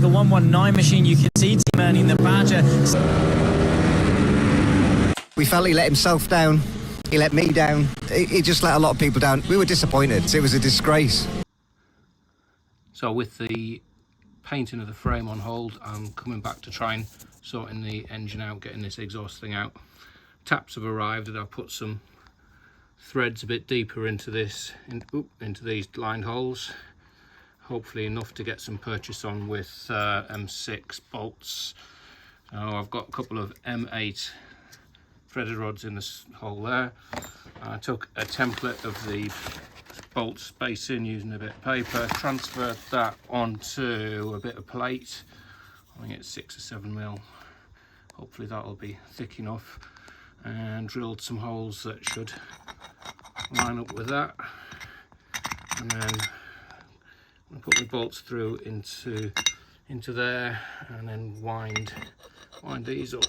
the 119 machine, you can see Team Ernie the Badger. We felt he let himself down, he let me down, he just let a lot of people down. We were disappointed, it was a disgrace. So with the painting of the frame on hold, I'm coming back to try and sorting the engine out, getting this exhaust thing out. Taps have arrived and I've put some threads a bit deeper into this, into these lined holes. Hopefully enough to get some purchase on with M6 bolts. So I've got a couple of M8 threaded rods in this hole there. I took a template of the bolt spacing using a bit of paper, transferred that onto a bit of plate. I think it's 6 or 7 mil. Hopefully that'll be thick enough, and drilled some holes that should line up with that. And then I put my bolts through into there, and then wind these up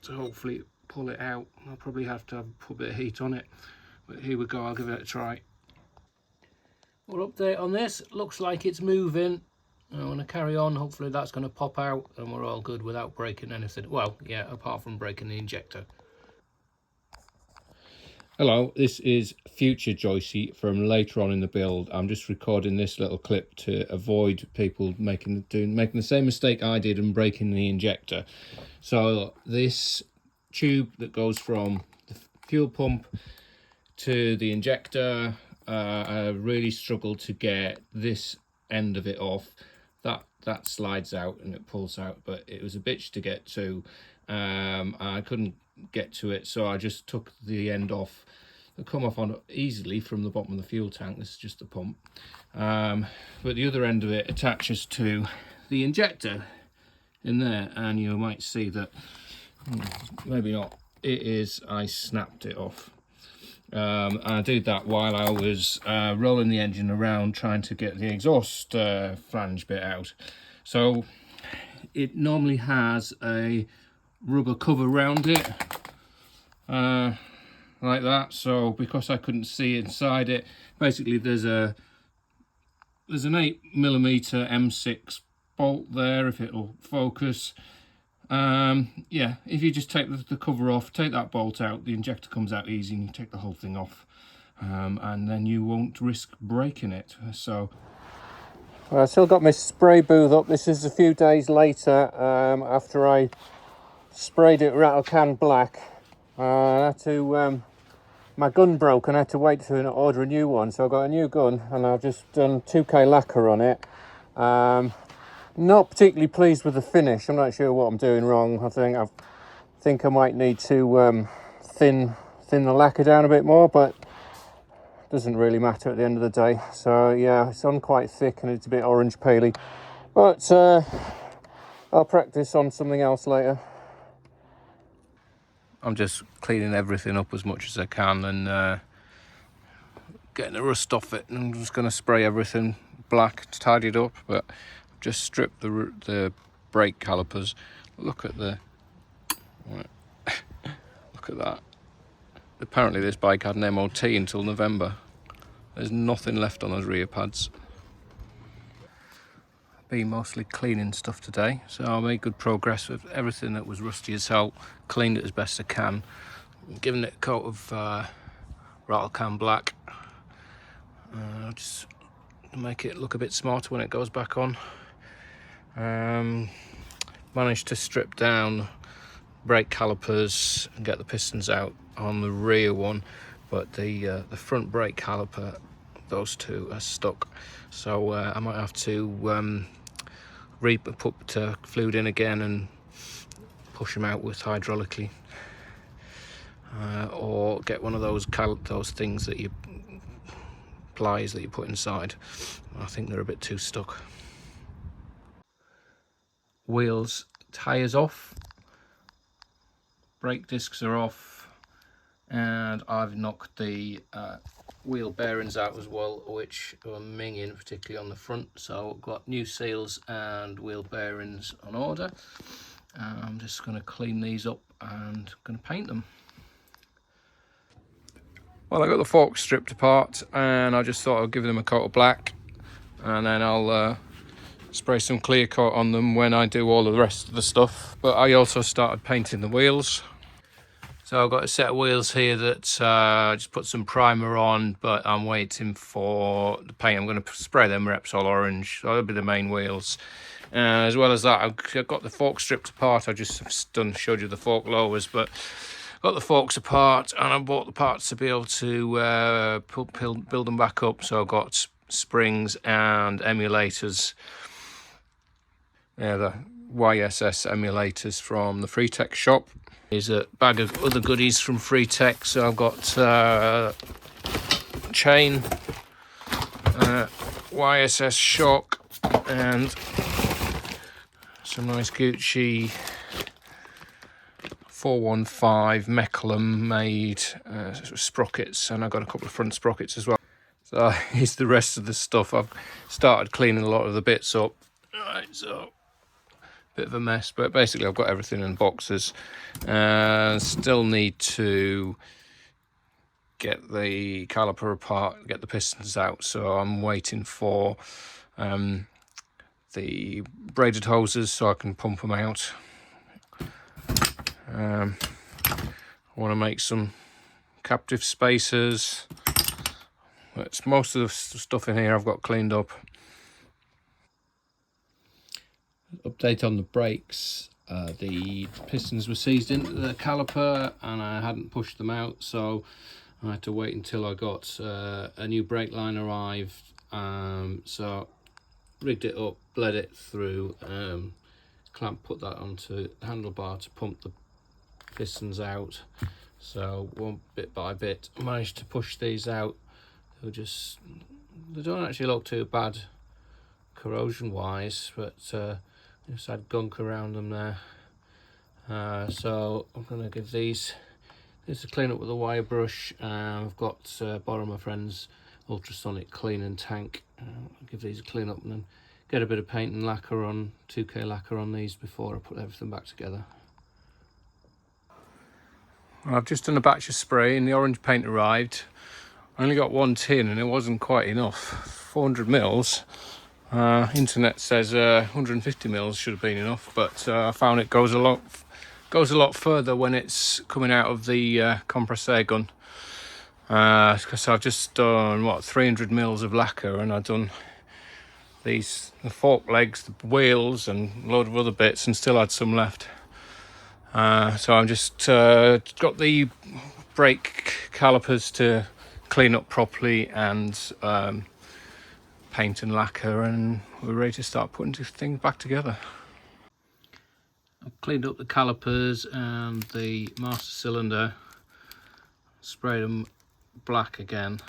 to hopefully pull it out. I'll probably have to put a bit of heat on it, but here we go, I'll give it a try. Well, update on this, looks like it's moving. I'm going to carry on, hopefully that's going to pop out and we're all good without breaking anything. Well, yeah, apart from breaking the injector. Hello, this is future Joycey from later on in the build. I'm just recording this little clip to avoid people making the same mistake I did and breaking the injector. So this tube that goes from the fuel pump to the injector, I really struggled to get this end of it off. That slides out and it pulls out, but it was a bitch to get to. I couldn't get to it, so I just took the end off. It'll come off on easily from the bottom of the fuel tank. This is just the pump, but the other end of it attaches to the injector in there, and you might see that, maybe not, it is, I snapped it off. I did that while I was rolling the engine around trying to get the exhaust flange bit out. So it normally has a rubber cover around it, like that. So because I couldn't see inside it, basically there's an 8mm M6 bolt there, if it'll focus. Yeah, if you just take the cover off, take that bolt out, the injector comes out easy, and you take the whole thing off, and then you won't risk breaking it. So well, I still got my spray booth up. This is a few days later, after I sprayed it rattle can black. I had to, my gun broke and I had to wait to order a new one, so I got a new gun and I've just done 2K lacquer on it. Not particularly pleased with the finish. I'm not sure what I'm doing wrong. I think I might need to thin the lacquer down a bit more, but it doesn't really matter at the end of the day. So yeah, it's on quite thick and it's a bit orange paley, but I'll practice on something else later. I'm just cleaning everything up as much as I can and getting the rust off it, and I'm just going to spray everything black to tidy it up. But just strip the brake calipers. Look at look at that. Apparently this bike had an MOT until November. There's nothing left on those rear pads. Been mostly cleaning stuff today, so I made good progress with everything that was rusty as hell. Cleaned it as best I can, giving it a coat of rattle can black, just to make it look a bit smarter when it goes back on. Managed to strip down brake calipers and get the pistons out on the rear one, but the front brake caliper, those two are stuck, so I might have to put fluid in again and push them out with hydraulically, or get one of those things that pliers that you put inside. I think they're a bit too stuck. Wheels, tyres off, brake discs are off, and I've knocked the wheel bearings out as well, which are minging, particularly on the front. So I've got new seals and wheel bearings on order. I'm just going to clean these up and going to paint them. Well, I got the forks stripped apart and I just thought I'd give them a coat of black, and then I'll spray some clear coat on them when I do all the rest of the stuff. But I also started painting the wheels. So I've got a set of wheels here that I just put some primer on, but I'm waiting for the paint. I'm going to spray them Repsol orange. So that'll be the main wheels. As well as that, I've got the fork stripped apart. I just showed you the fork lowers, but got the forks apart, and I bought the parts to be able to build them back up. So I've got springs and emulators. Yeah, the YSS emulators from the Freetech shop. Here's a bag of other goodies from Freetech. So I've got chain, YSS shock, and some nice Gucci 415 Mechlem made sprockets, and I've got a couple of front sprockets as well. So here's the rest of the stuff. I've started cleaning a lot of the bits up. Right, so bit of a mess, but basically I've got everything in boxes. Still need to get the caliper apart, get the pistons out, so I'm waiting for the braided hoses so I can pump them out. I want to make some captive spacers. It's most of the stuff in here I've got cleaned up. Update on the brakes. The pistons were seized into the caliper and I hadn't pushed them out, so I had to wait until I got a new brake line arrived. So rigged it up, bled it through, clamp, put that onto the handlebar to pump the pistons out. So one bit by bit I managed to push these out. They don't actually look too bad corrosion wise, but just had gunk around them there. So I'm going to give these a clean up with a wire brush. I've got borrow my friend's ultrasonic clean and tank. I'll give these a clean up and then get a bit of paint and lacquer on, 2K lacquer on these before I put everything back together. I've just done a batch of spray and the orange paint arrived. I only got one tin and it wasn't quite enough. 400 mils. Internet says 150 mils should have been enough, but I found it goes a lot further when it's coming out of the compressed air gun. Because I've just done 300 mils of lacquer, and I've done the fork legs, the wheels, and a load of other bits, and still had some left. So I'm just got the brake calipers to clean up properly and paint and lacquer, and we're ready to start putting this thing back together. I've cleaned up the calipers and the master cylinder, sprayed them black again,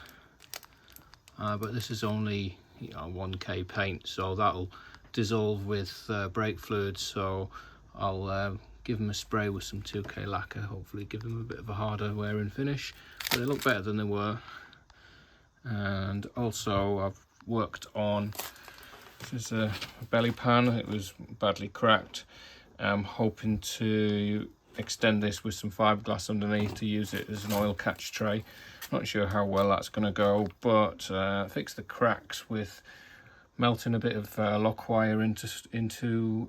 but this is only 1K paint, so that'll dissolve with brake fluid, so I'll give them a spray with some 2K lacquer, hopefully give them a bit of a harder wearing finish, but they look better than they were. And also I've worked on, this is a belly pan, it was badly cracked. I'm hoping to extend this with some fiberglass underneath to use it as an oil catch tray. Not sure how well that's going to go, but fix the cracks with melting a bit of lock wire into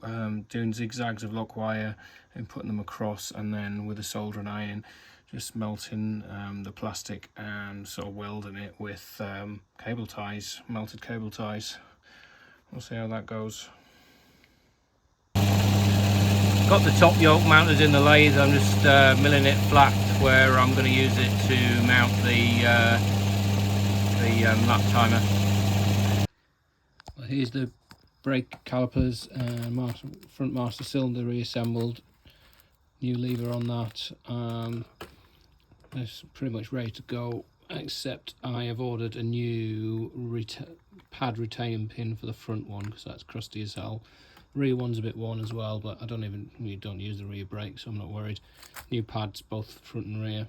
doing zigzags of lock wire and putting them across, and then with a soldering iron just melting the plastic and sort of welding it with cable ties, melted cable ties. We'll see how that goes. Got the top yoke mounted in the lathe. I'm just milling it flat where I'm going to use it to mount the lap timer. Well, here's the brake calipers and front master cylinder reassembled. New lever on that. It's pretty much ready to go, except I have ordered a new pad retaining pin for the front one because that's crusty as hell. Rear one's a bit worn as well, but we don't use the rear brake, so I'm not worried. New pads both front and rear.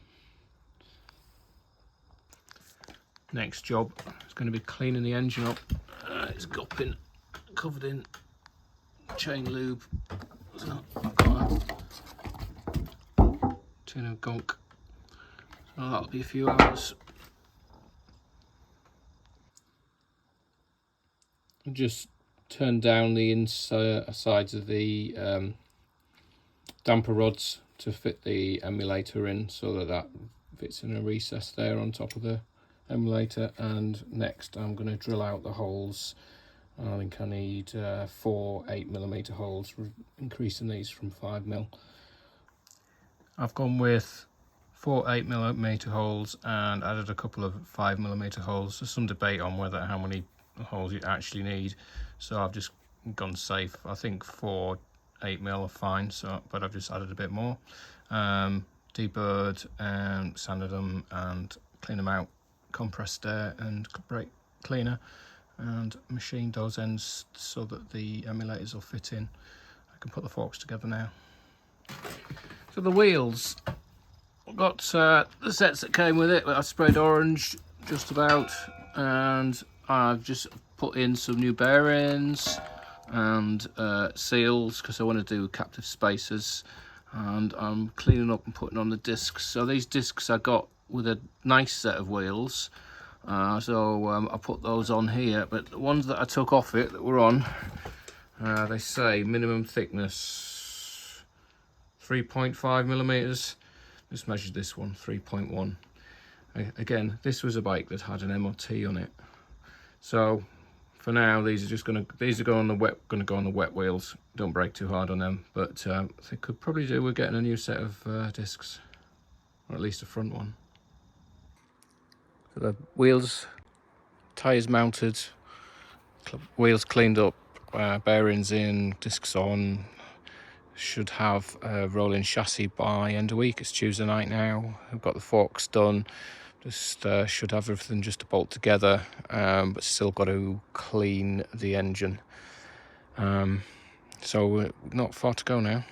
Next job is going to be cleaning the engine up. It's been covered in chain lube, so I've got a tin of gunk, so that'll be a few hours. Just turned down the sides of the damper rods to fit the emulator in, so that fits in a recess there on top of the emulator. And next I'm going to drill out the holes. I think I need 4 8mm holes, increasing these from 5mm. I've gone with 4 8mm holes and added a couple of 5mm holes. There's some debate on how many holes you actually need, so I've just gone safe. I think 4 8mm are fine, but I've just added a bit more. Deburred and sanded them and cleaned them out, compressed air and brake cleaner, and machined those ends so that the emulators will fit in. I can put the forks together now. So the wheels, I've got the sets that came with it. I sprayed orange just about, and I've just put in some new bearings and seals because I want to do captive spacers, and I'm cleaning up and putting on the discs. So these discs I got with a nice set of wheels, so I put those on here, but the ones that I took off it that were on, they say minimum thickness 3.5mm. Just measured this one, 3.1. Again, this was a bike that had an MOT on it, so for now these are going on the wet wheels. Don't brake too hard on them, but I think could probably do with getting a new set of discs, or at least a front one. So the wheels, tyres mounted, wheels cleaned up, bearings in, discs on. Should have a rolling chassis by end of week. It's Tuesday night now. I've got the forks done. Just should have everything just to bolt together, but still got to clean the engine. So not far to go now.